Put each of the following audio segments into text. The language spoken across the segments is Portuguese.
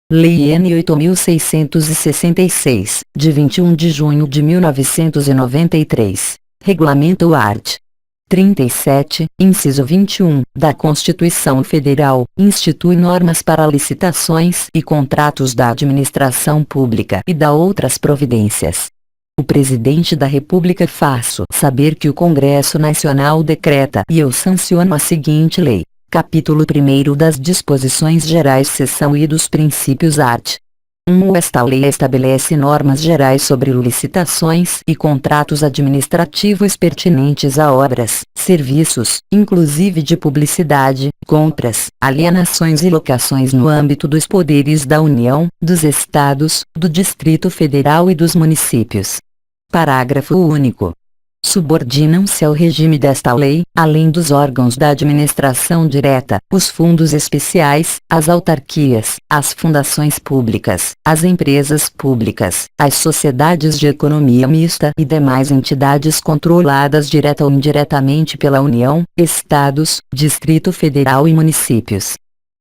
Lei N. 8.666, de 21 de junho de 1993, regulamenta o art. 37, inciso 21, da Constituição Federal, institui normas para licitações e contratos da administração pública e dá outras providências. O Presidente da República faço saber que o Congresso Nacional decreta e eu sanciono a seguinte lei. Capítulo 1º das Disposições Gerais Seção I dos Princípios art. 1. Esta lei estabelece normas gerais sobre licitações e contratos administrativos pertinentes a obras, serviços, inclusive de publicidade, compras, alienações e locações no âmbito dos poderes da União, dos Estados, do Distrito Federal e dos municípios. Parágrafo único. Subordinam-se ao regime desta lei, além dos órgãos da administração direta, os fundos especiais, as autarquias, as fundações públicas, as empresas públicas, as sociedades de economia mista e demais entidades controladas direta ou indiretamente pela União, Estados, Distrito Federal e municípios.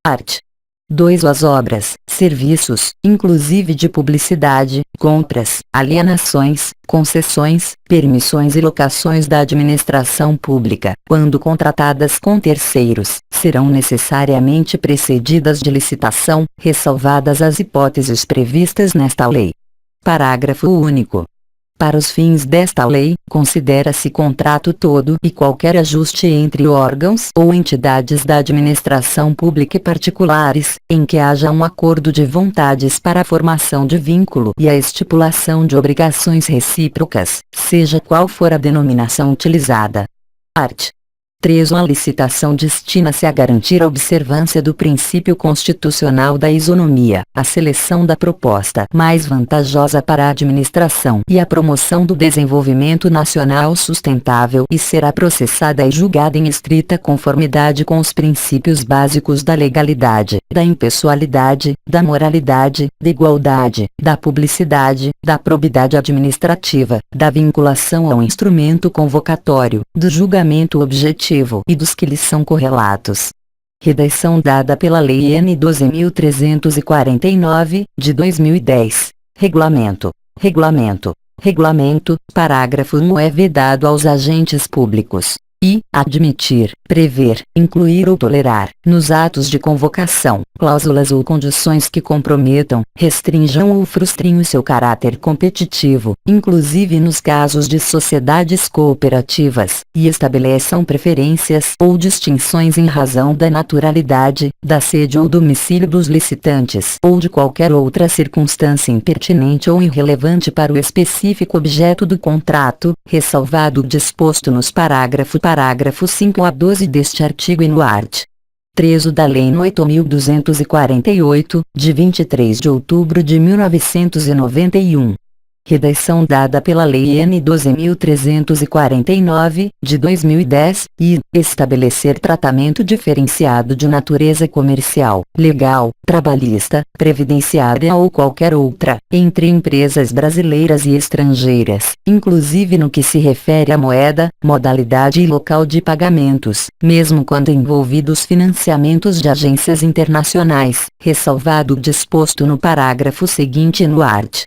Art. 2. As obras, serviços, inclusive de publicidade, compras, alienações, concessões, permissões e locações da administração pública, quando contratadas com terceiros, serão necessariamente precedidas de licitação, ressalvadas as hipóteses previstas nesta lei. Parágrafo único. Para os fins desta lei, considera-se contrato todo e qualquer ajuste entre órgãos ou entidades da administração pública e particulares, em que haja um acordo de vontades para a formação de vínculo e a estipulação de obrigações recíprocas, seja qual for a denominação utilizada. Art. 3. A licitação destina-se a garantir a observância do princípio constitucional da isonomia, a seleção da proposta mais vantajosa para a administração e a promoção do desenvolvimento nacional sustentável e será processada e julgada em estrita conformidade com os princípios básicos da legalidade, da impessoalidade, da moralidade, da igualdade, da publicidade, da probidade administrativa, da vinculação ao instrumento convocatório, do julgamento objetivo e dos que lhes são correlatos. Redação dada pela Lei N. 12.349, de 2010. Regulamento. Parágrafo 1. É vedado aos agentes públicos I. Admitir, prever, incluir ou tolerar, nos atos de convocação, cláusulas ou condições que comprometam, restringam ou frustrem o seu caráter competitivo, inclusive nos casos de sociedades cooperativas, e estabeleçam preferências ou distinções em razão da naturalidade, da sede ou domicílio dos licitantes ou de qualquer outra circunstância impertinente ou irrelevante para o específico objeto do contrato, ressalvado o disposto nos parágrafo 5 a 12 deste artigo e no art. 3 da Lei N. 8.248, de 23 de outubro de 1991. Redação dada pela Lei N. 12.349, de 2010, e estabelecer tratamento diferenciado de natureza comercial, legal, trabalhista, previdenciária ou qualquer outra, entre empresas brasileiras e estrangeiras, inclusive no que se refere à moeda, modalidade e local de pagamentos, mesmo quando envolvidos financiamentos de agências internacionais, ressalvado o disposto no parágrafo seguinte no art.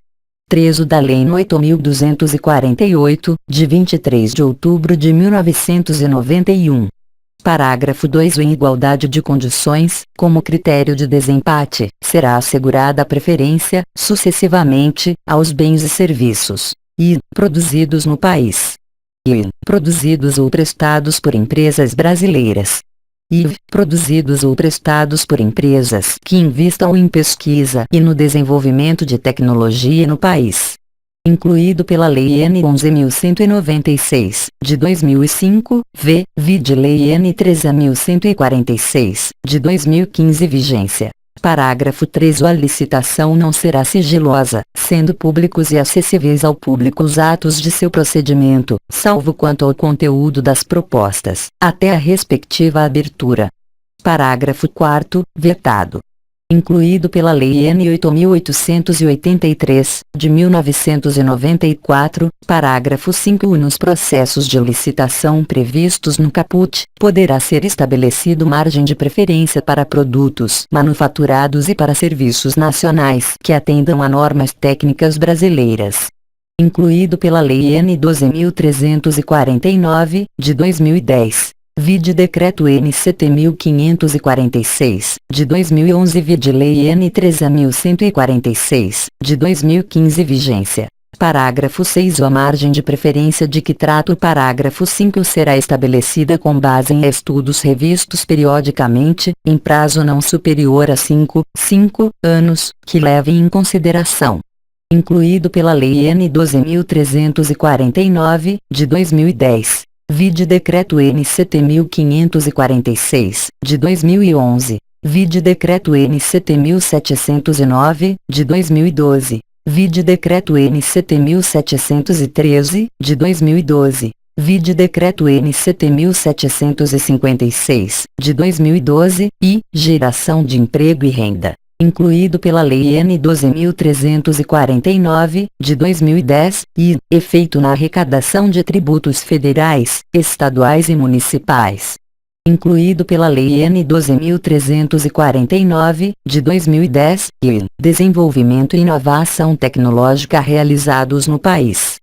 3 da Lei N. 8.248, de 23 de outubro de 1991. Parágrafo 2. Em igualdade de condições, como critério de desempate, será assegurada a preferência, sucessivamente, aos bens e serviços I. produzidos no país, I. produzidos ou prestados por empresas brasileiras, I. produzidos ou prestados por empresas que investam em pesquisa e no desenvolvimento de tecnologia no país. Incluído pela Lei N. 11.196, de 2005, vide Lei N. 13.146, de 2015 vigência. Parágrafo 3. A licitação não será sigilosa, sendo públicos e acessíveis ao público os atos de seu procedimento, salvo quanto ao conteúdo das propostas, até a respectiva abertura. Parágrafo 4. Vetado. incluído pela Lei N. 8.883, de 1994, parágrafo 5. Nos processos de licitação previstos no caput, poderá ser estabelecido margem de preferência para produtos manufaturados e para serviços nacionais que atendam a normas técnicas brasileiras, incluído pela Lei N. 12.349, de 2010. Vide Decreto N. 7.546, de 2011. Vide Lei N. 13.146, de 2015. Vigência. Parágrafo 6. A margem de preferência de que trata o parágrafo 5 será estabelecida com base em estudos revistos periodicamente, em prazo não superior a 5 anos, que levem em consideração, incluído pela Lei N. 12.349, de 2010. Vide Decreto N. 7.546, de 2011. Vide Decreto N. 7.709, de 2012. Vide Decreto N. 7.713, de 2012. Vide Decreto N. 7.756, de 2012, e Geração de Emprego e Renda, incluído pela Lei N. 12.349, de 2010, e efeito na arrecadação de tributos federais, estaduais e municipais, incluído pela Lei N. 12.349, de 2010, e desenvolvimento e inovação tecnológica realizados no país,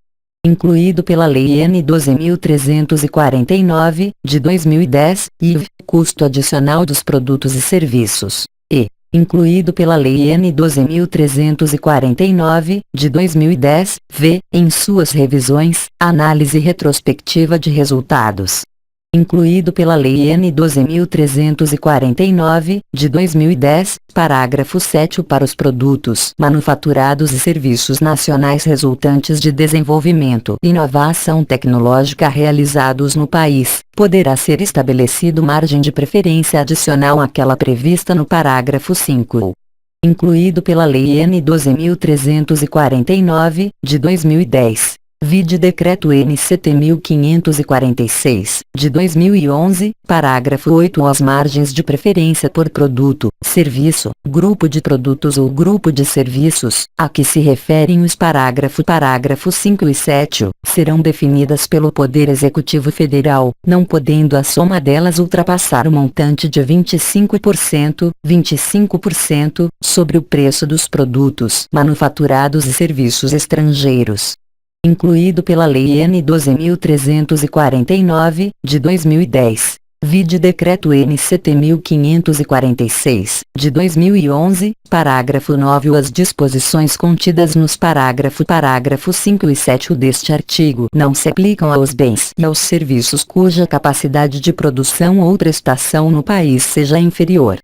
incluído pela Lei N. 12.349, de 2010, e custo adicional dos produtos e serviços, incluído pela Lei N. 12.349, de 2010, em suas revisões, análise retrospectiva de resultados, incluído pela Lei N. 12.349, de 2010, parágrafo 7. Para os produtos manufaturados e serviços nacionais resultantes de desenvolvimento e inovação tecnológica realizados no país, poderá ser estabelecido margem de preferência adicional àquela prevista no parágrafo 5, incluído pela Lei N. 12.349, de 2010. Vide Decreto N. 7.546, de 2011, parágrafo 8. As margens de preferência por produto, serviço, grupo de produtos ou grupo de serviços, a que se referem os parágrafo 5 e 7, serão definidas pelo Poder Executivo Federal, não podendo a soma delas ultrapassar o montante de 25%, sobre o preço dos produtos manufaturados e serviços estrangeiros, incluído pela Lei N. 12.349, de 2010. Vide Decreto N. 7.546, de 2011, parágrafo 9. As disposições contidas nos parágrafo 5 e 7 deste artigo não se aplicam aos bens e aos serviços cuja capacidade de produção ou prestação no país seja inferior,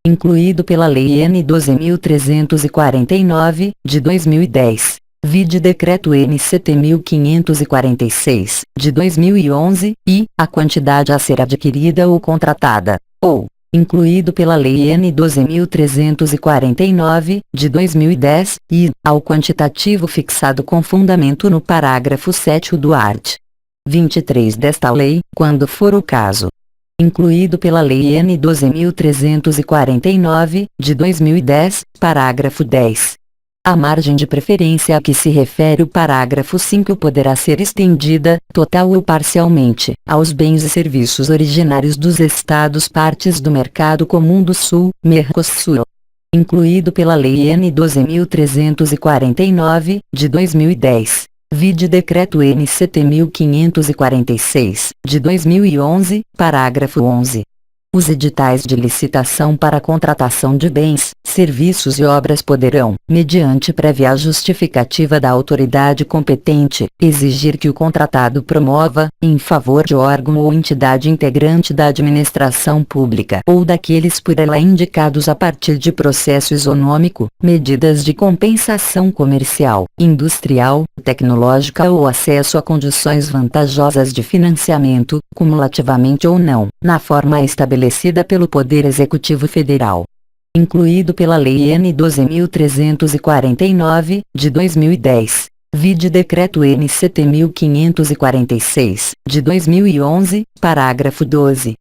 incluído pela Lei N. 12.349, de 2010. Vide Decreto N. 7.546, de 2011, e a quantidade a ser adquirida ou contratada, ou, incluído pela Lei N. 12.349, de 2010, e ao quantitativo fixado com fundamento no parágrafo 7 do art. 23 desta lei, quando for o caso, incluído pela Lei N. 12.349, de 2010, parágrafo 10. A margem de preferência a que se refere o parágrafo 5 poderá ser estendida, total ou parcialmente, aos bens e serviços originários dos Estados partes do Mercado Comum do Sul, Mercosul, incluído pela Lei N. 12.349, de 2010. Vide Decreto N. 7.546, de 2011, parágrafo 11. Os editais de licitação para a contratação de bens, serviços e obras poderão, mediante prévia justificativa da autoridade competente, exigir que o contratado promova, em favor de órgão ou entidade integrante da administração pública ou daqueles por ela indicados a partir de processo isonômico, medidas de compensação comercial, industrial, tecnológica ou acesso a condições vantajosas de financiamento, cumulativamente ou não, na forma estabelecida pelo Poder Executivo Federal, incluído pela Lei N. 12.349, de 2010. Vide Decreto N. 7.546, de 2011, parágrafo 12.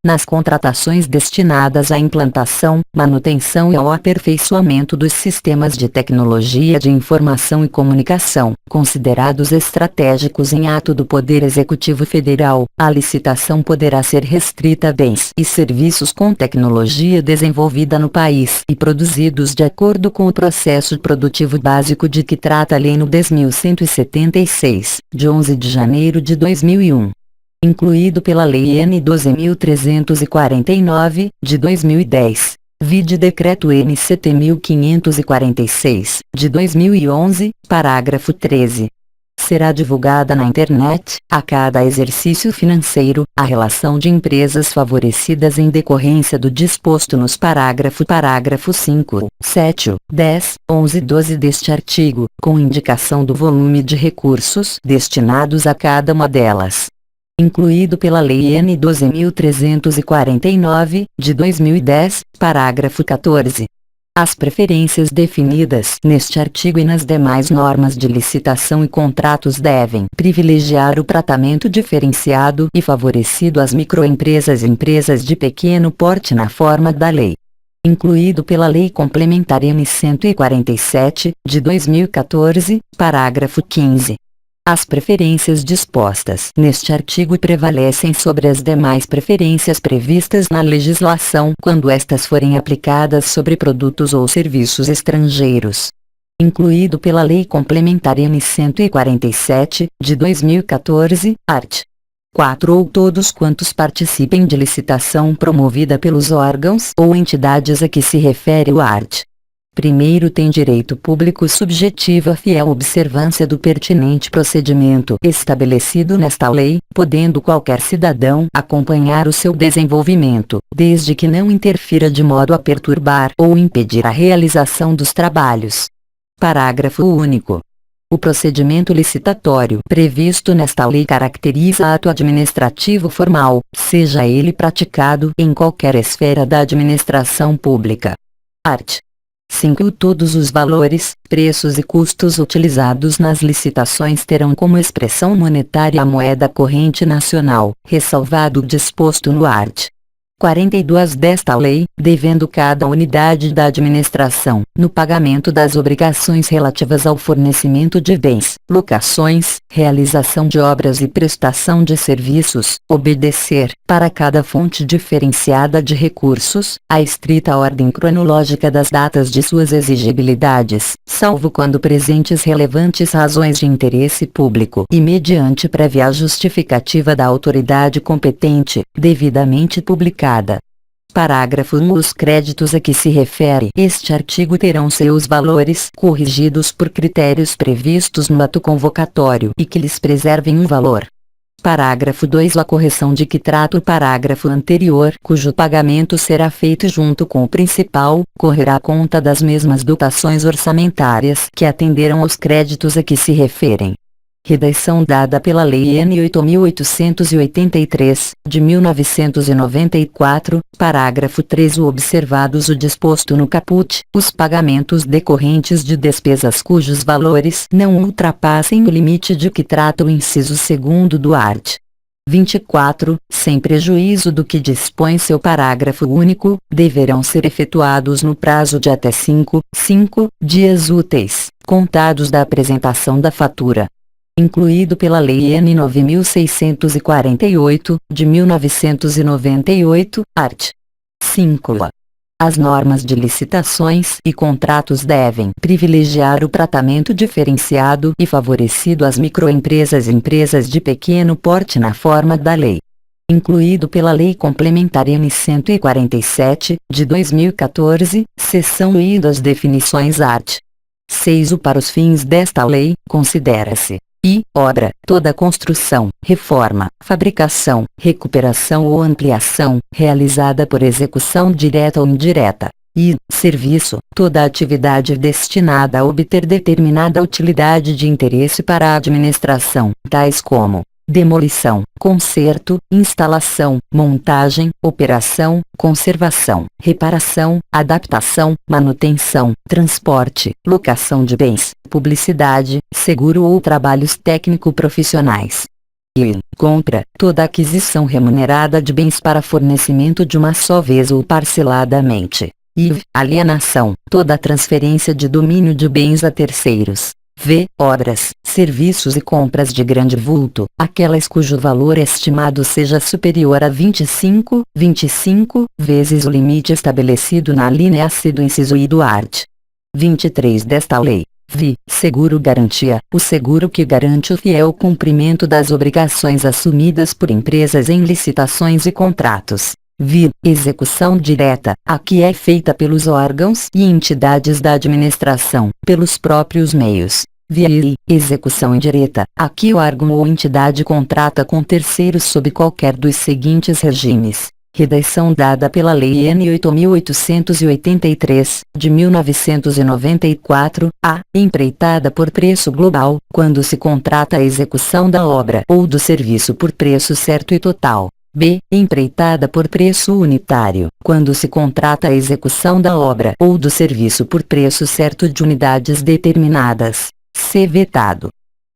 nas contratações destinadas à implantação, manutenção e ao aperfeiçoamento dos sistemas de tecnologia de informação e comunicação, considerados estratégicos em ato do Poder Executivo Federal, a licitação poderá ser restrita a bens e serviços com tecnologia desenvolvida no país e produzidos de acordo com o processo produtivo básico de que trata a Lei nº 10.176, de 11 de janeiro de 2001. Incluído pela Lei N. 12.349, de 2010, vide Decreto N. 7.546, de 2011, parágrafo 13. Será divulgada na internet, a cada exercício financeiro, a relação de empresas favorecidas em decorrência do disposto nos parágrafo 5, 7, 10, 11 e 12 deste artigo, com indicação do volume de recursos destinados a cada uma delas. Incluído pela Lei N. 12.349, de 2010, parágrafo 14. As preferências definidas neste artigo e nas demais normas de licitação e contratos devem privilegiar o tratamento diferenciado e favorecido às microempresas e empresas de pequeno porte na forma da lei. Incluído pela Lei Complementar N. 147, de 2014, parágrafo 15. As preferências dispostas neste artigo prevalecem sobre as demais preferências previstas na legislação quando estas forem aplicadas sobre produtos ou serviços estrangeiros. Incluído pela Lei Complementar N. 147, de 2014, art. 4 ou todos quantos participem de licitação promovida pelos órgãos ou entidades a que se refere o art. Primeiro tem direito público subjetivo à fiel observância do pertinente procedimento estabelecido nesta lei, podendo qualquer cidadão acompanhar o seu desenvolvimento, desde que não interfira de modo a perturbar ou impedir a realização dos trabalhos. Parágrafo único. O procedimento licitatório previsto nesta lei caracteriza ato administrativo formal, seja ele praticado em qualquer esfera da administração pública. Art. 5. Todos os valores, preços e custos utilizados nas licitações terão como expressão monetária a moeda corrente nacional, ressalvado o disposto no art. 42 desta lei, devendo cada unidade da administração, no pagamento das obrigações relativas ao fornecimento de bens, locações, realização de obras e prestação de serviços, obedecer, para cada fonte diferenciada de recursos, a estrita ordem cronológica das datas de suas exigibilidades, salvo quando presentes relevantes razões de interesse público e mediante prévia justificativa da autoridade competente, devidamente publicada. Parágrafo 1. Os créditos a que se refere este artigo terão seus valores corrigidos por critérios previstos no ato convocatório e que lhes preservem o valor. Parágrafo 2. A correção de que trata o parágrafo anterior, cujo pagamento será feito junto com o principal, correrá à conta das mesmas dotações orçamentárias que atenderam aos créditos a que se referem. Redação dada pela Lei N. 8.883, de 1994, parágrafo 3. Observados o disposto no caput, os pagamentos decorrentes de despesas cujos valores não ultrapassem o limite de que trata o inciso 2º do art. 24, sem prejuízo do que dispõe seu parágrafo único, deverão ser efetuados no prazo de até 5 dias úteis, contados da apresentação da fatura. Incluído pela Lei N. 9.648, de 1998, art. 5. As normas de licitações e contratos devem privilegiar o tratamento diferenciado e favorecido às microempresas e empresas de pequeno porte na forma da lei. Incluído pela Lei Complementar N. 147, de 2014, seção I das definições art. 6. Para os fins desta lei, considera-se obra, toda construção, reforma, fabricação, recuperação ou ampliação, realizada por execução direta ou indireta, e serviço, toda atividade destinada a obter determinada utilidade de interesse para a administração, tais como demolição, conserto, instalação, montagem, operação, conservação, reparação, adaptação, manutenção, transporte, locação de bens, publicidade, seguro ou trabalhos técnico-profissionais. Compra, toda aquisição remunerada de bens para fornecimento de uma só vez ou parceladamente. IV, alienação, toda transferência de domínio de bens a terceiros. V, obras, serviços e compras de grande vulto, aquelas cujo valor estimado seja superior a 25 vezes o limite estabelecido na linha C do inciso I do art. 23 desta lei. Vi, seguro-garantia, o seguro que garante o fiel cumprimento das obrigações assumidas por empresas em licitações e contratos. Vi, execução direta, a que é feita pelos órgãos e entidades da administração, pelos próprios meios. Vi, execução indireta, a que o órgão ou entidade contrata com terceiros sob qualquer dos seguintes regimes. Redação dada pela Lei N. 8.883, de 1994, a. Empreitada por preço global, quando se contrata a execução da obra ou do serviço por preço certo e total. B. Empreitada por preço unitário, quando se contrata a execução da obra ou do serviço por preço certo de unidades determinadas. C. Vetado.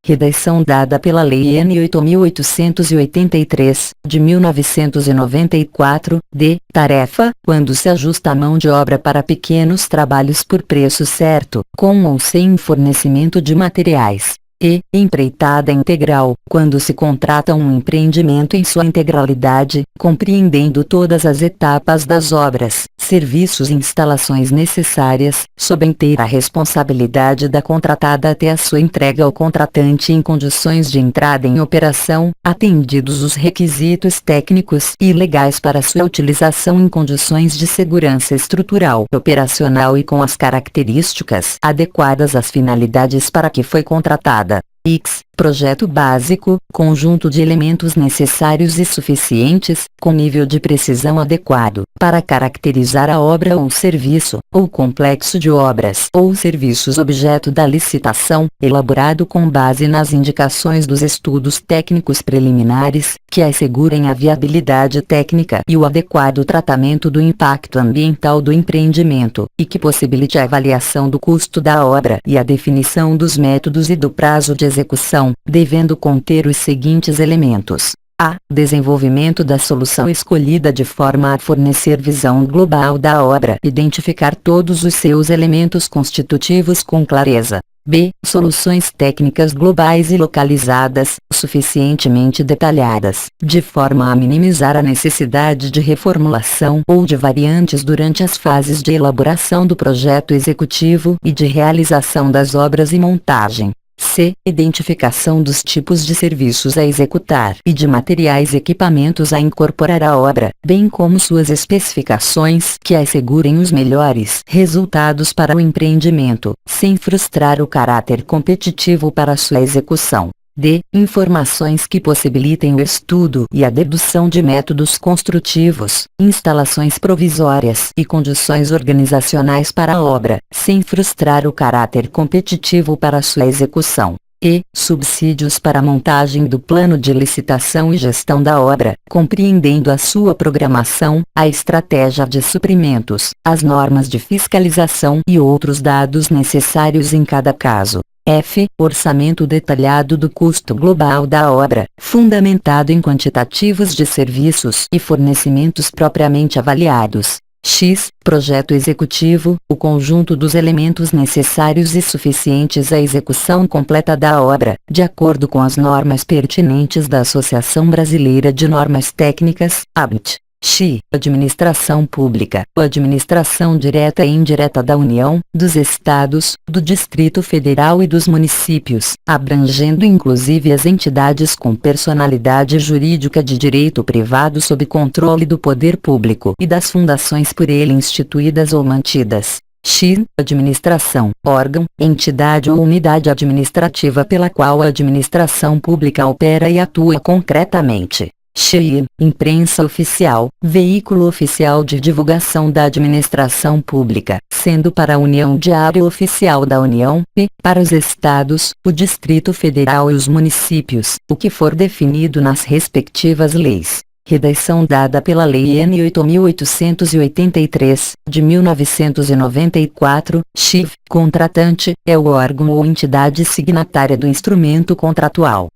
Redação dada pela Lei N. 8.883, de 1994, d. Tarefa, quando se ajusta a mão de obra para pequenos trabalhos por preço certo, com ou sem fornecimento de materiais. E. Empreitada integral, quando se contrata um empreendimento em sua integralidade, compreendendo todas as etapas das obras, serviços e instalações necessárias, sob a inteira responsabilidade da contratada até a sua entrega ao contratante em condições de entrada em operação, atendidos os requisitos técnicos e legais para sua utilização em condições de segurança estrutural, operacional e com as características adequadas às finalidades para que foi contratada. X. Projeto básico, conjunto de elementos necessários e suficientes, com nível de precisão adequado, para caracterizar a obra ou serviço, ou complexo de obras ou serviços objeto da licitação, elaborado com base nas indicações dos estudos técnicos preliminares, que assegurem a viabilidade técnica e o adequado tratamento do impacto ambiental do empreendimento, e que possibilite a avaliação do custo da obra e a definição dos métodos e do prazo de execução, devendo conter os seguintes elementos. A. Desenvolvimento da solução escolhida de forma a fornecer visão global da obra, identificar todos os seus elementos constitutivos com clareza. B. Soluções técnicas globais e localizadas, suficientemente detalhadas, de forma a minimizar a necessidade de reformulação ou de variantes durante as fases de elaboração do projeto executivo e de realização das obras e montagem. C. Identificação dos tipos de serviços a executar e de materiais e equipamentos a incorporar à obra, bem como suas especificações que assegurem os melhores resultados para o empreendimento, sem frustrar o caráter competitivo para sua execução. D. Informações que possibilitem o estudo e a dedução de métodos construtivos, instalações provisórias e condições organizacionais para a obra, sem frustrar o caráter competitivo para sua execução. E. Subsídios para a montagem do plano de licitação e gestão da obra, compreendendo a sua programação, a estratégia de suprimentos, as normas de fiscalização e outros dados necessários em cada caso. F. Orçamento detalhado do custo global da obra, fundamentado em quantitativos de serviços e fornecimentos propriamente avaliados. X. Projeto executivo, o conjunto dos elementos necessários e suficientes à execução completa da obra, de acordo com as normas pertinentes da Associação Brasileira de Normas Técnicas, ABNT. X. Administração pública, administração direta e indireta da União, dos Estados, do Distrito Federal e dos municípios, abrangendo inclusive as entidades com personalidade jurídica de direito privado sob controle do poder público e das fundações por ele instituídas ou mantidas. X. Administração, órgão, entidade ou unidade administrativa pela qual a administração pública opera e atua concretamente. X. Imprensa oficial, veículo oficial de divulgação da administração pública, sendo para a União Diário Oficial da União, e, para os Estados, o Distrito Federal e os municípios, o que for definido nas respectivas leis. Redação dada pela Lei N. 8.883, de 1994, X. Contratante, é o órgão ou entidade signatária do instrumento contratual.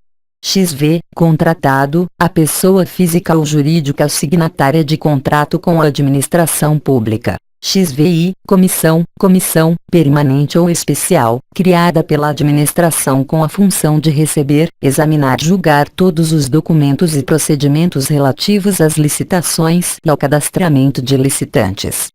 XV. Contratado, a pessoa física ou jurídica signatária de contrato com a administração pública. XVI. Comissão permanente ou especial, criada pela administração com a função de receber, examinar e julgar todos os documentos e procedimentos relativos às licitações e ao cadastramento de licitantes.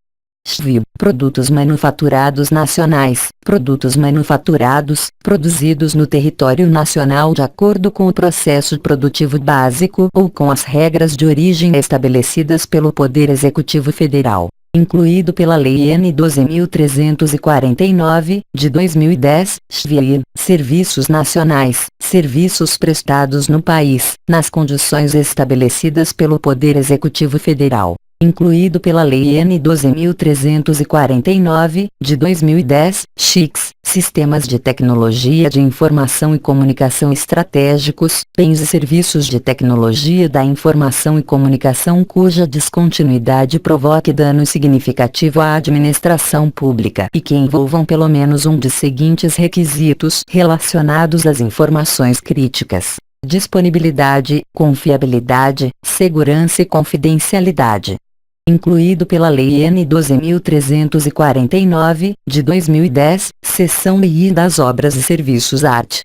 XVI. Produtos manufaturados nacionais, produtos manufaturados, produzidos no território nacional de acordo com o processo produtivo básico ou com as regras de origem estabelecidas pelo Poder Executivo Federal, incluído pela Lei N. 12.349, de 2010, XVI. Serviços nacionais, serviços prestados no país, nas condições estabelecidas pelo Poder Executivo Federal, incluído pela Lei N. 12.349, de 2010, CICs, sistemas de tecnologia de informação e comunicação estratégicos, bens e serviços de tecnologia da informação e comunicação cuja descontinuidade provoque dano significativo à administração pública e que envolvam pelo menos um dos seguintes requisitos relacionados às informações críticas: disponibilidade, confiabilidade, segurança e confidencialidade. Incluído pela Lei N. 12.349, de 2010, seção I das obras e serviços art.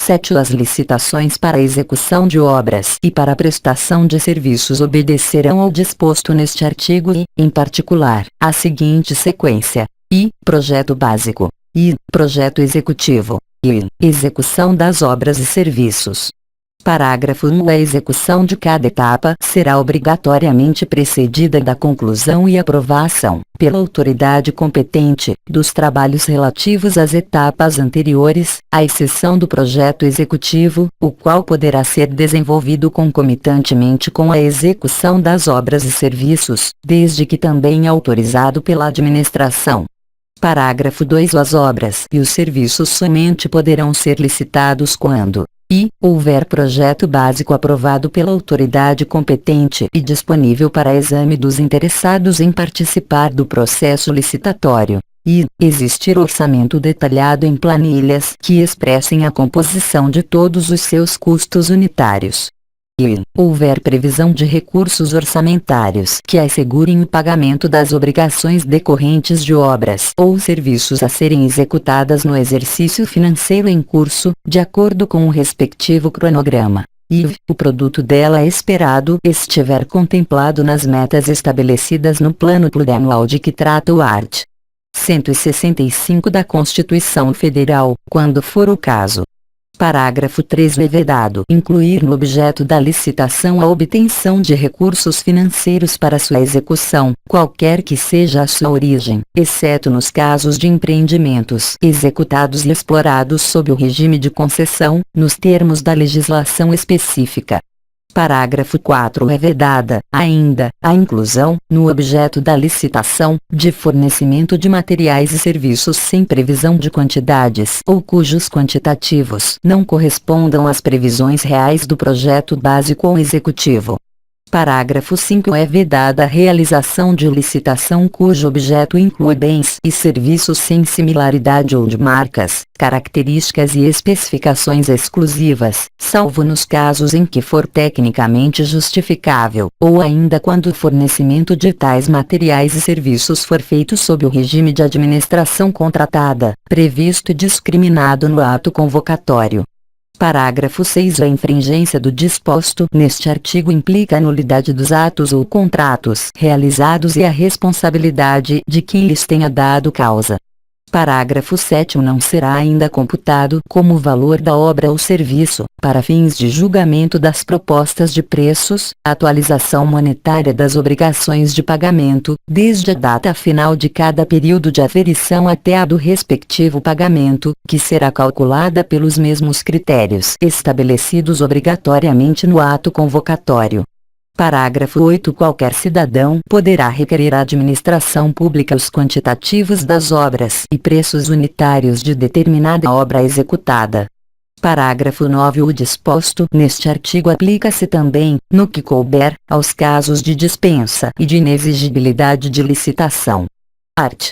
7. As licitações para a execução de obras e para a prestação de serviços obedecerão ao disposto neste artigo e, em particular, a seguinte sequência: I. Projeto básico. I. Projeto executivo. I. Execução das obras e serviços. Parágrafo 1. A execução de cada etapa será obrigatoriamente precedida da conclusão e aprovação, pela autoridade competente, dos trabalhos relativos às etapas anteriores, à exceção do projeto executivo, o qual poderá ser desenvolvido concomitantemente com a execução das obras e serviços, desde que também autorizado pela administração. Parágrafo 2. As obras e os serviços somente poderão ser licitados quando houver projeto básico aprovado pela autoridade competente e disponível para exame dos interessados em participar do processo licitatório, e existir orçamento detalhado em planilhas que expressem a composição de todos os seus custos unitários. E houver previsão de recursos orçamentários que assegurem o pagamento das obrigações decorrentes de obras ou serviços a serem executadas no exercício financeiro em curso, de acordo com o respectivo cronograma, e o produto dela esperado estiver contemplado nas metas estabelecidas no plano plurianual de que trata o art. 165 da Constituição Federal, quando for o caso. Parágrafo 3. É vedado incluir no objeto da licitação a obtenção de recursos financeiros para sua execução, qualquer que seja a sua origem, exceto nos casos de empreendimentos executados e explorados sob o regime de concessão, nos termos da legislação específica. Parágrafo 4. É vedada, ainda, a inclusão, no objeto da licitação, de fornecimento de materiais e serviços sem previsão de quantidades ou cujos quantitativos não correspondam às previsões reais do projeto básico ou executivo. Parágrafo 5. É vedada a realização de licitação cujo objeto inclui bens e serviços sem similaridade ou de marcas, características e especificações exclusivas, salvo nos casos em que for tecnicamente justificável, ou ainda quando o fornecimento de tais materiais e serviços for feito sob o regime de administração contratada, previsto e discriminado no ato convocatório. Parágrafo 6. A infringência do disposto neste artigo implica a nulidade dos atos ou contratos realizados e a responsabilidade de quem lhes tenha dado causa. Parágrafo 7. Não será ainda computado como valor da obra ou serviço, para fins de julgamento das propostas de preços, atualização monetária das obrigações de pagamento, desde a data final de cada período de aferição até a do respectivo pagamento, que será calculada pelos mesmos critérios estabelecidos obrigatoriamente no ato convocatório. Parágrafo 8. Qualquer cidadão poderá requerer à administração pública os quantitativos das obras e preços unitários de determinada obra executada. Parágrafo 9. O disposto neste artigo aplica-se também, no que couber, aos casos de dispensa e de inexigibilidade de licitação. Art.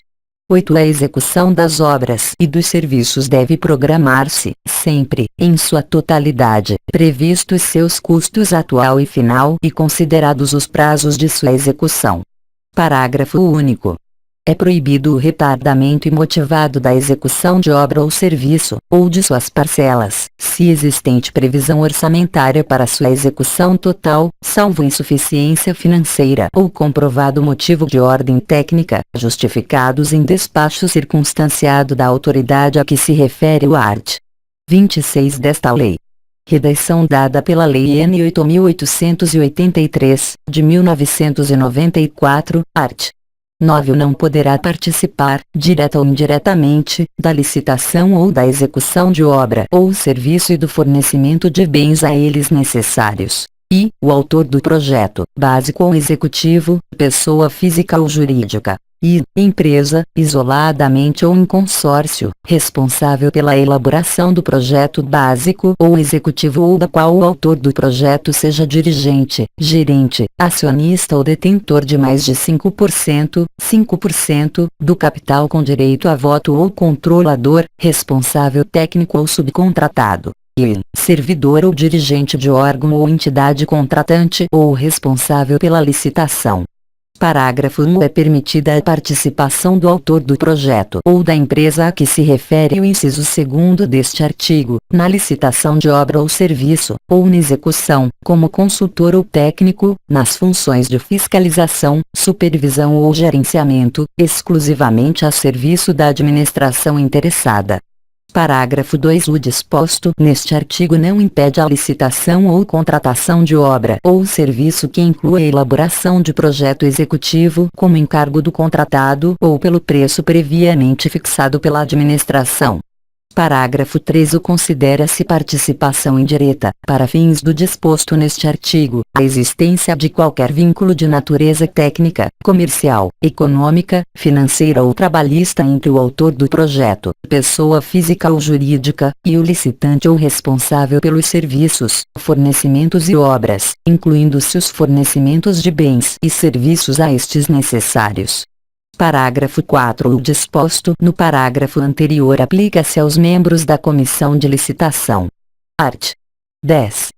8. A execução das obras e dos serviços deve programar-se, sempre, em sua totalidade, previstos seus custos atual e final e considerados os prazos de sua execução. Parágrafo único. É proibido o retardamento imotivado da execução de obra ou serviço, ou de suas parcelas, se existente previsão orçamentária para sua execução total, salvo insuficiência financeira ou comprovado motivo de ordem técnica, justificados em despacho circunstanciado da autoridade a que se refere o art. 26 desta lei. Redação dada pela Lei N. 8.883, de 1994, art. 9. Não poderá participar, direta ou indiretamente, da licitação ou da execução de obra ou serviço e do fornecimento de bens a eles necessários. E, o autor do projeto, básico ou executivo, pessoa física ou jurídica. E, empresa, isoladamente ou em consórcio, responsável pela elaboração do projeto básico ou executivo ou da qual o autor do projeto seja dirigente, gerente, acionista ou detentor de mais de 5%, do capital com direito a voto ou controlador, responsável técnico ou subcontratado. E, servidor ou dirigente de órgão ou entidade contratante ou responsável pela licitação. Parágrafo 1. É permitida a participação do autor do projeto ou da empresa a que se refere o inciso 2º deste artigo, na licitação de obra ou serviço, ou na execução, como consultor ou técnico, nas funções de fiscalização, supervisão ou gerenciamento, exclusivamente a serviço da administração interessada. Parágrafo 2. O disposto neste artigo não impede a licitação ou contratação de obra ou serviço que inclua a elaboração de projeto executivo como encargo do contratado ou pelo preço previamente fixado pela administração. Parágrafo 3. Considera-se participação indireta, para fins do disposto neste artigo, a existência de qualquer vínculo de natureza técnica, comercial, econômica, financeira ou trabalhista entre o autor do projeto, pessoa física ou jurídica, e o licitante ou responsável pelos serviços, fornecimentos e obras, incluindo-se os fornecimentos de bens e serviços a estes necessários. Parágrafo 4. O disposto no parágrafo anterior aplica-se aos membros da comissão de licitação. Art. 10.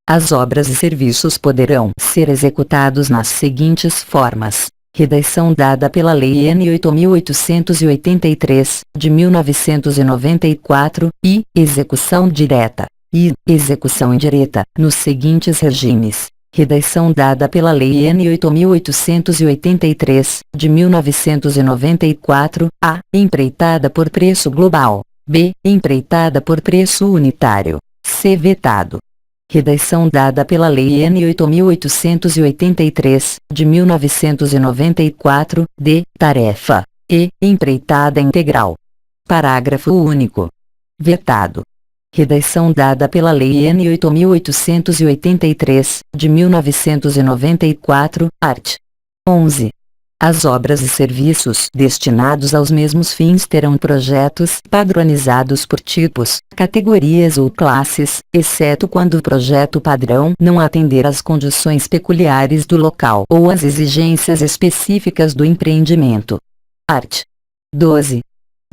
As obras e serviços poderão ser executados nas seguintes formas. Redação dada pela Lei N. 8.883, de 1994, e execução direta e execução indireta, nos seguintes regimes. Redação dada pela Lei N. 8.883, de 1994, a. Empreitada por preço global. B. Empreitada por preço unitário. C. Vetado. Redação dada pela Lei N. 8.883, de 1994, d. Tarefa. E. Empreitada integral. Parágrafo único. Vetado. Redação dada pela Lei N. 8.883, de 1994, art. 11. As obras e serviços destinados aos mesmos fins terão projetos padronizados por tipos, categorias ou classes, exceto quando o projeto padrão não atender às condições peculiares do local ou às exigências específicas do empreendimento. Art. 12.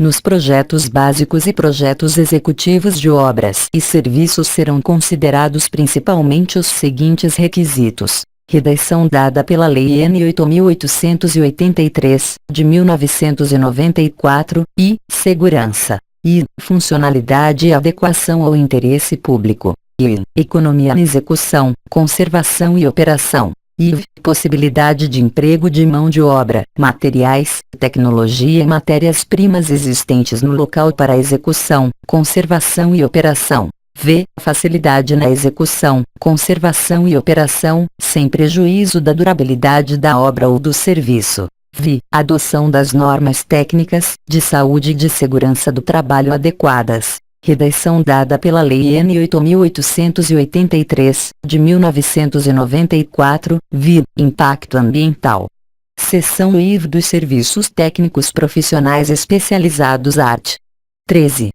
Nos projetos básicos e projetos executivos de obras e serviços serão considerados principalmente os seguintes requisitos. Redação dada pela Lei N. 8.883, de 1994, e segurança, e funcionalidade e adequação ao interesse público, e economia na execução, conservação e operação. E possibilidade de emprego de mão de obra, materiais, tecnologia e matérias-primas existentes no local para execução, conservação e operação. V. Facilidade na execução, conservação e operação, sem prejuízo da durabilidade da obra ou do serviço. V. Adoção das normas técnicas, de saúde e de segurança do trabalho adequadas. Redação dada pela Lei N. 8.883, de 1994, v. Impacto ambiental. Seção IV dos Serviços Técnicos Profissionais Especializados art. 13.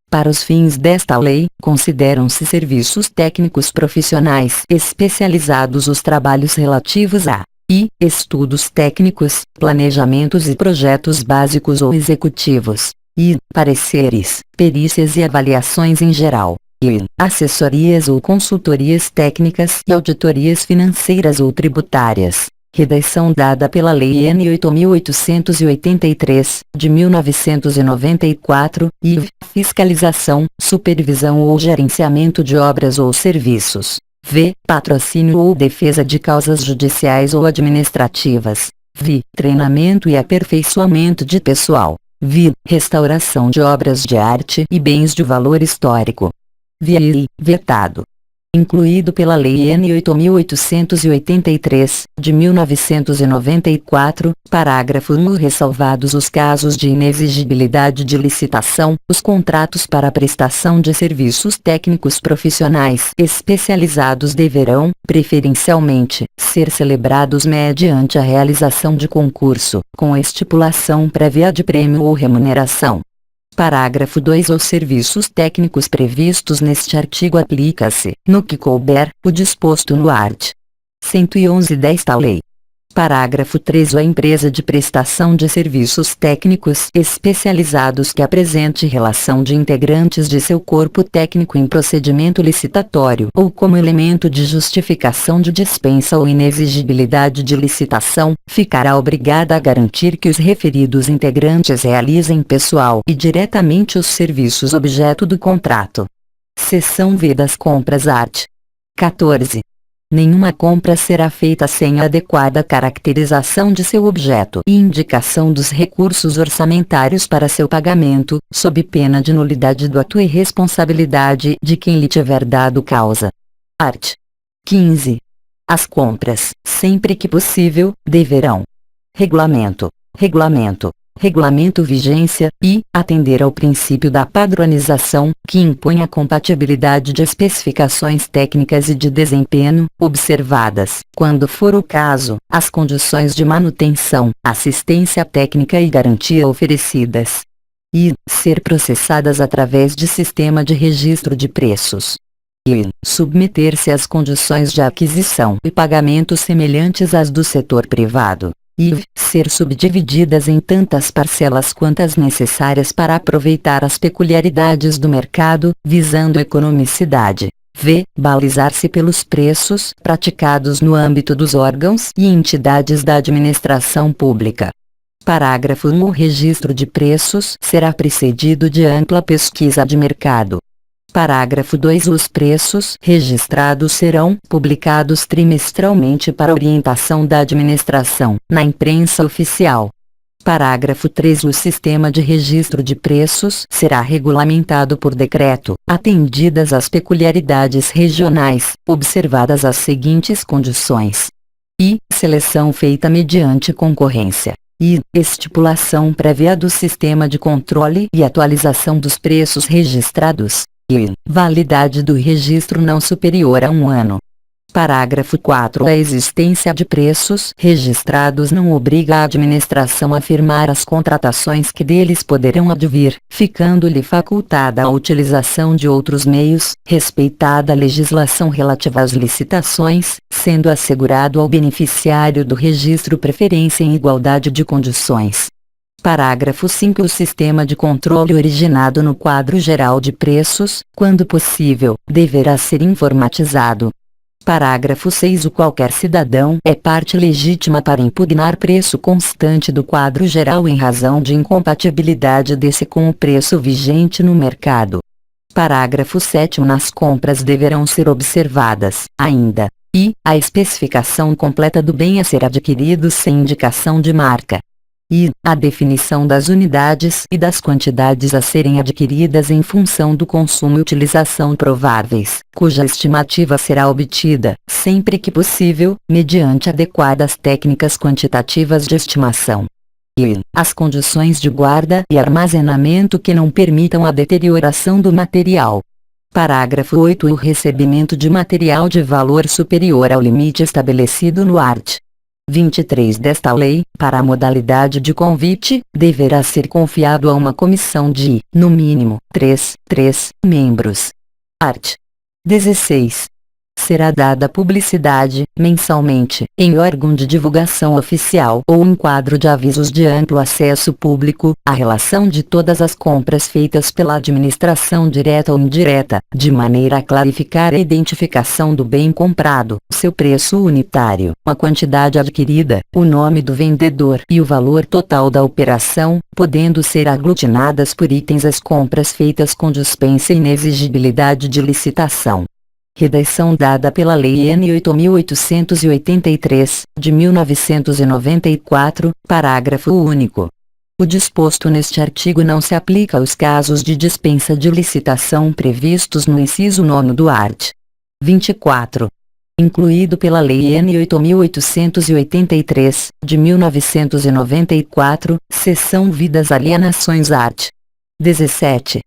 Para os fins desta lei, consideram-se serviços técnicos profissionais especializados os trabalhos relativos a I. Estudos técnicos, planejamentos e projetos básicos ou executivos. I. Pareceres, perícias e avaliações em geral. I. Assessorias ou consultorias técnicas e auditorias financeiras ou tributárias. Redação dada pela Lei N. 8.883, de 1994, IV. Fiscalização, supervisão ou gerenciamento de obras ou serviços. V. Patrocínio ou defesa de causas judiciais ou administrativas. V. Treinamento e aperfeiçoamento de pessoal. V. Restauração de obras de arte e bens de valor histórico. VI. Vetado. Incluído pela Lei N. 8.883, de 1994, parágrafo 1. Ressalvados os casos de inexigibilidade de licitação, os contratos para prestação de serviços técnicos profissionais especializados deverão, preferencialmente, ser celebrados mediante a realização de concurso, com estipulação prévia de prêmio ou remuneração. Parágrafo 2. Os serviços técnicos previstos neste artigo aplica-se, no que couber, o disposto no art. 111 desta lei. Parágrafo 3. A empresa de prestação de serviços técnicos especializados que apresente relação de integrantes de seu corpo técnico em procedimento licitatório ou como elemento de justificação de dispensa ou inexigibilidade de licitação, ficará obrigada a garantir que os referidos integrantes realizem pessoal e diretamente os serviços objeto do contrato. Seção V das compras art. 14. Nenhuma compra será feita sem a adequada caracterização de seu objeto e indicação dos recursos orçamentários para seu pagamento, sob pena de nulidade do ato e responsabilidade de quem lhe tiver dado causa. Art. 15. As compras, sempre que possível, deverão: Regulamento vigência, e atender ao princípio da padronização, que impõe a compatibilidade de especificações técnicas e de desempenho, observadas, quando for o caso, as condições de manutenção, assistência técnica e garantia oferecidas. E ser processadas através de sistema de registro de preços. E submeter-se às condições de aquisição e pagamento semelhantes às do setor privado. E ser subdivididas em tantas parcelas quantas necessárias para aproveitar as peculiaridades do mercado, visando economicidade. V. Balizar-se pelos preços praticados no âmbito dos órgãos e entidades da administração pública. Parágrafo 1. O registro de preços será precedido de ampla pesquisa de mercado. Parágrafo 2. Os preços registrados serão publicados trimestralmente para orientação da administração, na imprensa oficial. Parágrafo 3. O sistema de registro de preços será regulamentado por decreto, atendidas as peculiaridades regionais, observadas as seguintes condições: I. Seleção feita mediante concorrência. I. Estipulação prévia do sistema de controle e atualização dos preços registrados. I. Validade do registro não superior a 1 ano. Parágrafo 4. A existência de preços registrados não obriga a administração a firmar as contratações que deles poderão advir, ficando-lhe facultada a utilização de outros meios, respeitada a legislação relativa às licitações, sendo assegurado ao beneficiário do registro preferência em igualdade de condições. Parágrafo 5. O sistema de controle originado no quadro geral de preços, quando possível, deverá ser informatizado. Parágrafo 6. O qualquer cidadão é parte legítima para impugnar preço constante do quadro geral em razão de incompatibilidade desse com o preço vigente no mercado. Parágrafo 7. Nas compras deverão ser observadas, ainda, I. A especificação completa do bem a ser adquirido sem indicação de marca. I. A definição das unidades e das quantidades a serem adquiridas em função do consumo e utilização prováveis, cuja estimativa será obtida, sempre que possível, mediante adequadas técnicas quantitativas de estimação. I. As condições de guarda e armazenamento que não permitam a deterioração do material. Parágrafo 8. O recebimento de material de valor superior ao limite estabelecido no art. 23 desta lei, para a modalidade de convite, deverá ser confiado a uma comissão de, no mínimo, 3 membros. Art. 16. será dada publicidade, mensalmente, em órgão de divulgação oficial ou em quadro de avisos de amplo acesso público, a relação de todas as compras feitas pela administração direta ou indireta, de maneira a clarificar a identificação do bem comprado, seu preço unitário, a quantidade adquirida, o nome do vendedor e o valor total da operação, podendo ser aglutinadas por itens as compras feitas com dispensa e inexigibilidade de licitação. Redação dada pela Lei N. 8.883, de 1994, parágrafo único. O disposto neste artigo não se aplica aos casos de dispensa de licitação previstos no inciso 9 do art. 24. Incluído pela Lei N. 8.883, de 1994, seção V das alienações art. 17.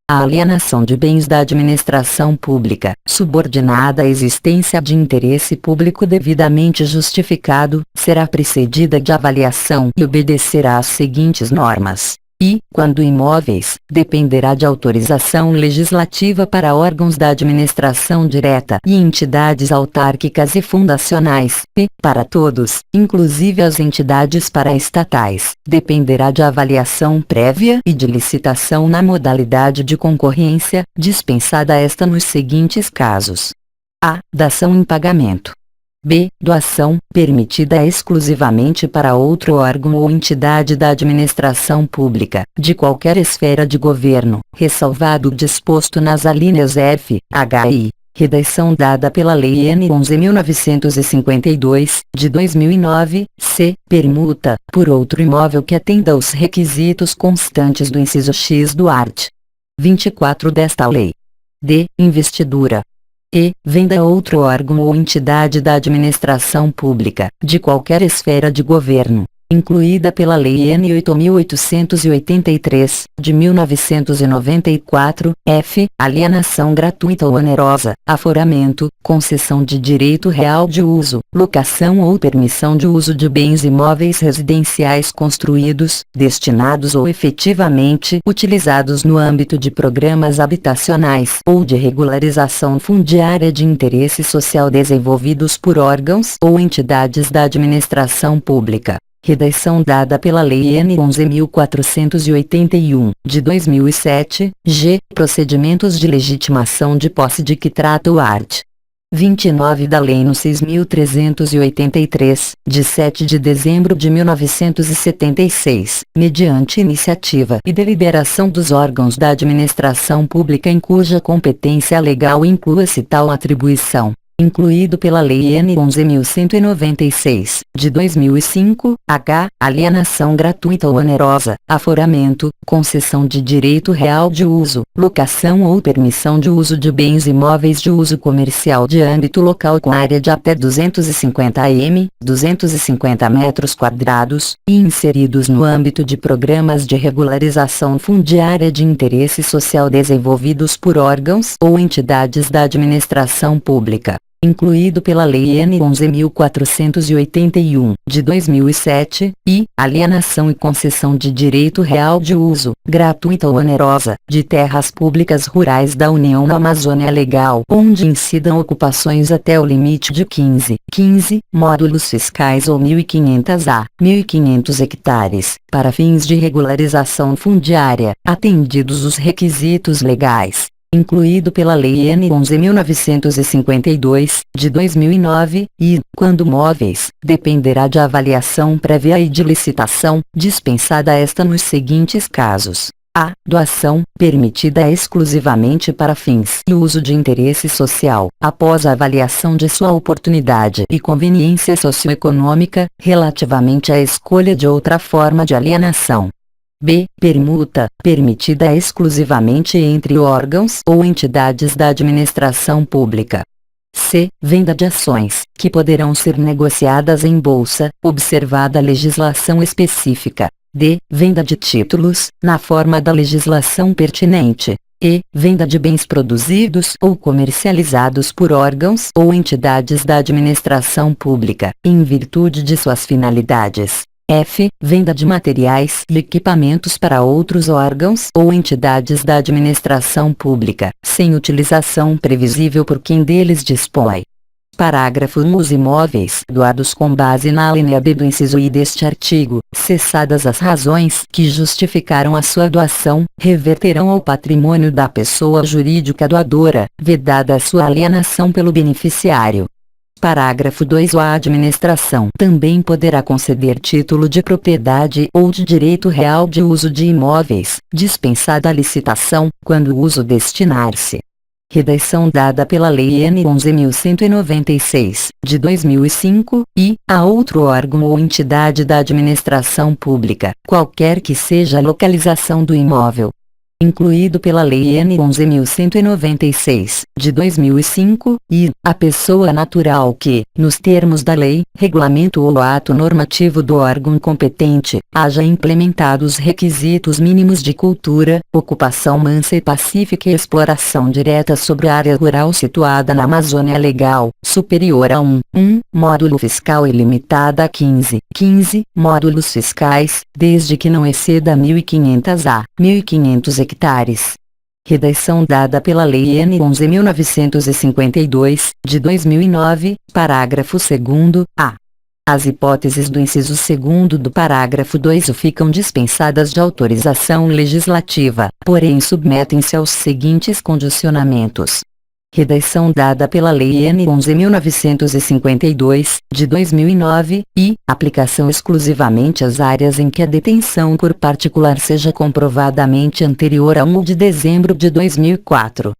A alienação de bens da administração pública, subordinada à existência de interesse público devidamente justificado, será precedida de avaliação e obedecerá às seguintes normas. E, quando imóveis, dependerá de autorização legislativa para órgãos da administração direta e entidades autárquicas e fundacionais, e, para todos, inclusive as entidades paraestatais, dependerá de avaliação prévia e de licitação na modalidade de concorrência, dispensada esta nos seguintes casos: a. Dação em pagamento. B. Doação, permitida exclusivamente para outro órgão ou entidade da administração pública, de qualquer esfera de governo, ressalvado o disposto nas alíneas F, H e I. Redação dada pela Lei N. 11.952, de 2009, C. Permuta, por outro imóvel que atenda aos requisitos constantes do inciso X do art. 24 desta lei. D. Investidura. E. Venda a outro órgão ou entidade da administração pública, de qualquer esfera de governo, incluída pela Lei N. 8.883, de 1994, F. Alienação gratuita ou onerosa, aforamento, concessão de direito real de uso, locação ou permissão de uso de bens imóveis residenciais construídos, destinados ou efetivamente utilizados no âmbito de programas habitacionais ou de regularização fundiária de interesse social desenvolvidos por órgãos ou entidades da administração pública. Redação dada pela Lei N. 11.481, de 2007, G. Procedimentos de legitimação de posse de que trata o art. 29 da Lei nº 6.383, de 7 de dezembro de 1976, mediante iniciativa e deliberação dos órgãos da administração pública em cuja competência legal inclua-se tal atribuição, incluído pela Lei N. 11.196, de 2005, H. Alienação gratuita ou onerosa, aforamento, concessão de direito real de uso, locação ou permissão de uso de bens imóveis de uso comercial de âmbito local com área de até 250 m, 250 metros quadrados, e inseridos no âmbito de programas de regularização fundiária de interesse social desenvolvidos por órgãos ou entidades da administração pública, incluído pela Lei N. 11.481, de 2007, e alienação e concessão de direito real de uso, gratuita ou onerosa, de terras públicas rurais da União na Amazônia Legal, onde incidam ocupações até o limite de 15 módulos fiscais ou 1.500 a 1.500 hectares, para fins de regularização fundiária, atendidos os requisitos legais, incluído pela Lei N. 11.952, de 2009, e, quando móveis, dependerá de avaliação prévia e de licitação, dispensada esta nos seguintes casos: a. Doação, permitida exclusivamente para fins e uso de interesse social, após a avaliação de sua oportunidade e conveniência socioeconômica, relativamente à escolha de outra forma de alienação. B. Permuta, permitida exclusivamente entre órgãos ou entidades da administração pública. C. Venda de ações, que poderão ser negociadas em bolsa, observada a legislação específica. D. Venda de títulos, na forma da legislação pertinente. E. Venda de bens produzidos ou comercializados por órgãos ou entidades da administração pública, em virtude de suas finalidades. F. Venda de materiais e equipamentos para outros órgãos ou entidades da administração pública, sem utilização previsível por quem deles dispõe. Parágrafo 1. Os imóveis doados com base na alínea B do inciso I deste artigo, cessadas as razões que justificaram a sua doação, reverterão ao patrimônio da pessoa jurídica doadora, vedada a sua alienação pelo beneficiário. Parágrafo 2. A administração também poderá conceder título de propriedade ou de direito real de uso de imóveis, dispensada a licitação, quando o uso destinar-se. Redação dada pela Lei N. 11.196, de 2005, e, a outro órgão ou entidade da administração pública, qualquer que seja a localização do imóvel. Incluído pela Lei N. 11.196, de 2005, e, a pessoa natural que, nos termos da lei, regulamento ou ato normativo do órgão competente, haja implementado os requisitos mínimos de cultura, ocupação mansa e pacífica e exploração direta sobre a área rural situada na Amazônia Legal, superior a 1 módulo fiscal ilimitada a 15 módulos fiscais, desde que não exceda 1.500 a 1.500 hectares. Redação dada pela Lei N. 11.952, de 2009, parágrafo 2º, a. As hipóteses do inciso 2º do parágrafo 2 ficam dispensadas de autorização legislativa, porém submetem-se aos seguintes condicionamentos. Redação dada pela Lei N. 11.952, de 2009, e, aplicação exclusivamente às áreas em que a detenção por particular seja comprovadamente anterior a 1 de dezembro de 2004.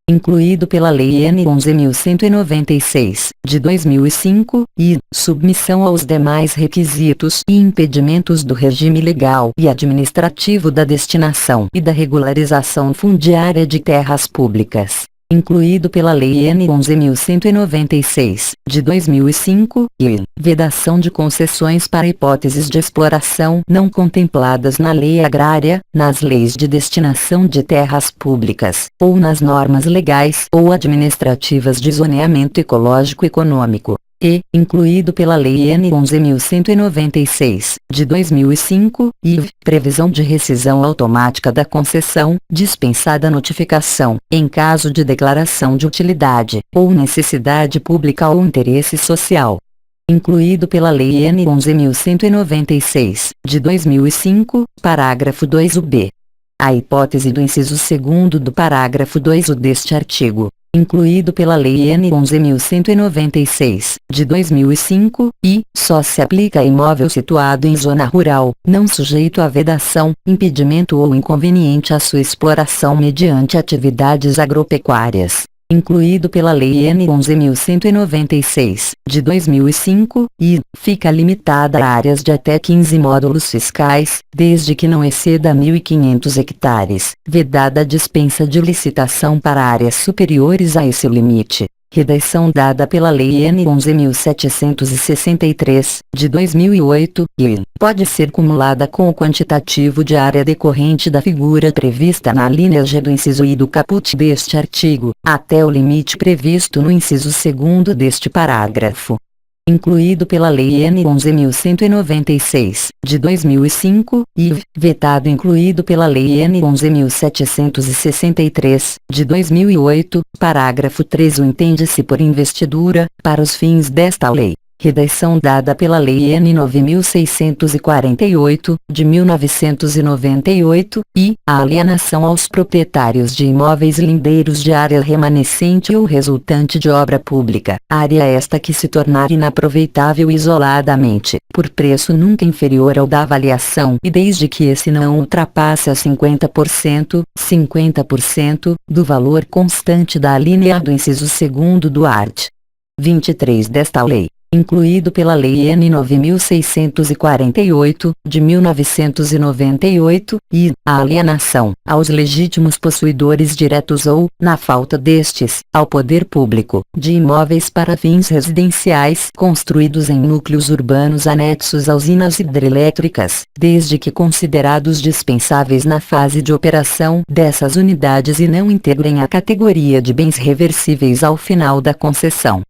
Incluído pela Lei N. 11.196, de 2005, e, submissão aos demais requisitos e impedimentos do regime legal e administrativo da destinação e da regularização fundiária de terras públicas. Incluído pela Lei N. 11.196, de 2005, e, vedação de concessões para hipóteses de exploração não contempladas na lei agrária, nas leis de destinação de terras públicas, ou nas normas legais ou administrativas de zoneamento ecológico econômico. E, incluído pela Lei N. 11.196, de 2005, e, previsão de rescisão automática da concessão, dispensada a notificação, em caso de declaração de utilidade, ou necessidade pública ou interesse social. Incluído pela Lei N. 11.196, de 2005, parágrafo 2 a hipótese do inciso 2º do parágrafo 2 deste artigo. Incluído pela Lei N. 11.196, de 2005, e, só se aplica a imóvel situado em zona rural, não sujeito a vedação, impedimento ou inconveniente à sua exploração mediante atividades agropecuárias. Incluído pela Lei N. 11.196, de 2005, e, fica limitada a áreas de até 15 módulos fiscais, desde que não exceda 1.500 hectares, vedada a dispensa de licitação para áreas superiores a esse limite. Redação dada pela Lei N. 11.763, de 2008, e, pode ser cumulada com o quantitativo de área decorrente da figura prevista na linha G do inciso I do caput deste artigo, até o limite previsto no inciso 2º deste parágrafo. Incluído pela Lei N. 11.196, de 2005, e, vetado incluído pela Lei N. 11.763, de 2008, parágrafo 3 entende-se por investidura, para os fins desta lei. Redação dada pela Lei N. 9.648, de 1998, e, a alienação aos proprietários de imóveis lindeiros de área remanescente ou resultante de obra pública, área esta que se tornar inaproveitável isoladamente, por preço nunca inferior ao da avaliação e desde que esse não ultrapasse a 50%, do valor constante da alínea do inciso 2º do art. 23 desta lei. Incluído pela Lei N. 9.648, de 1998, e, a alienação, aos legítimos possuidores diretos ou, na falta destes, ao poder público, de imóveis para fins residenciais construídos em núcleos urbanos anexos a usinas hidrelétricas, desde que considerados dispensáveis na fase de operação dessas unidades e não integrem a categoria de bens reversíveis ao final da concessão.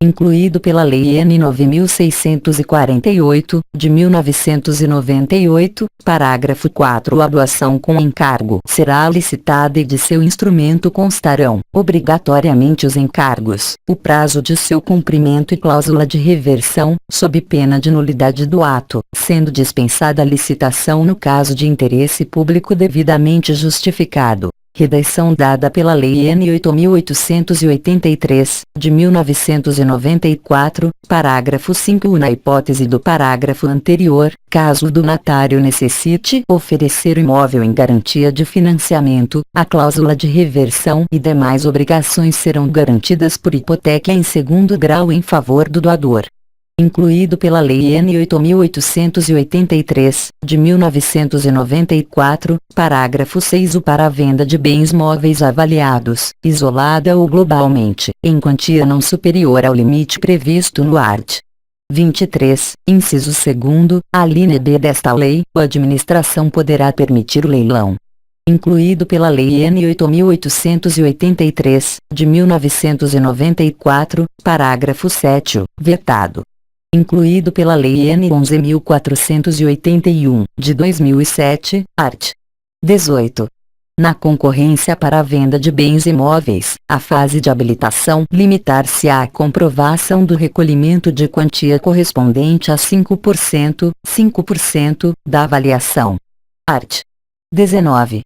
incluído pela Lei N. 9.648, de 1998, parágrafo 4. A doação com encargo será licitada e de seu instrumento constarão, obrigatoriamente os encargos, o prazo de seu cumprimento e cláusula de reversão, sob pena de nulidade do ato, sendo dispensada a licitação no caso de interesse público devidamente justificado. Redação dada pela Lei N. 8.883, de 1994, parágrafo 5. Na hipótese do parágrafo anterior, caso o donatário necessite oferecer o imóvel em garantia de financiamento, a cláusula de reversão e demais obrigações serão garantidas por hipoteca em segundo grau em favor do doador. Incluído pela Lei N. 8.883, de 1994, parágrafo 6. O para a venda de bens móveis avaliados, isolada ou globalmente, em quantia não superior ao limite previsto no art. 23, inciso 2º, a linha B desta lei, a administração poderá permitir o leilão. Incluído pela Lei N. 8.883, de 1994, parágrafo 7, vetado. Incluído pela Lei N. 11.481, de 2007, art. 18. Na concorrência para a venda de bens imóveis, a fase de habilitação limitar-se-á à comprovação do recolhimento de quantia correspondente a 5% da avaliação. Art. 19.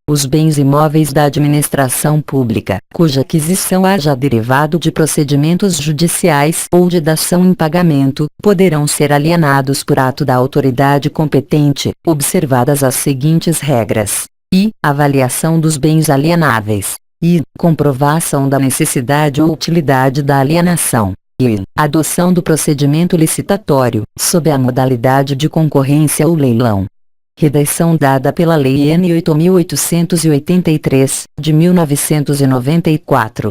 Os bens imóveis da administração pública, cuja aquisição haja derivado de procedimentos judiciais ou de dação em pagamento, poderão ser alienados por ato da autoridade competente, observadas as seguintes regras: i. Avaliação dos bens alienáveis. I. Comprovação da necessidade ou utilidade da alienação. I. Adoção do procedimento licitatório, sob a modalidade de concorrência ou leilão. Redação dada pela Lei N. 8.883, de 1994.